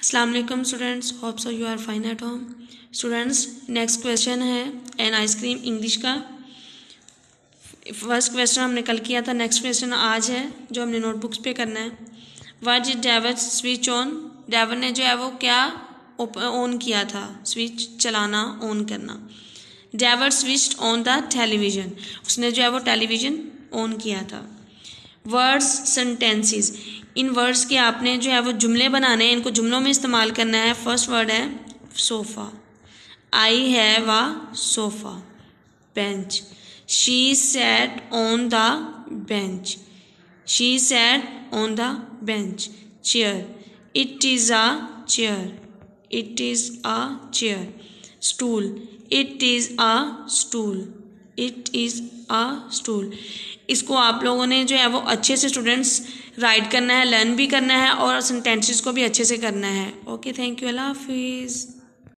अस्सलाम वालेकुम students, hope so you are fine at home. Students, next question है an ice cream English का। First question हमने कल किया था, नेक्स्ट क्वेश्चन आज है जो हमने नोटबुक्स पे करना है। What did David switch on? David ने जो है वो क्या ऑन किया था? स्विच चलाना, ऑन करना। David switched on the television, उसने जो है वो टेलीविज़न ऑन किया था। वर्ड्स सेंटेंसेस, इन वर्ड्स के आपने जो है वो जुमले बनाने हैं, इनको जुमलों में इस्तेमाल करना है। फर्स्ट वर्ड है sofa, I have a sofa. Bench, she sat on the bench, she sat on the bench. Chair, it is a chair, it is a chair. Stool, it is a stool, it is a stool. इसको आप लोगों ने जो है वो अच्छे से students right करना है, लर्न भी करना है और सेंटेंसेस को भी अच्छे से करना है। ओके, थैंक यू, अल्लाह हाफिज़।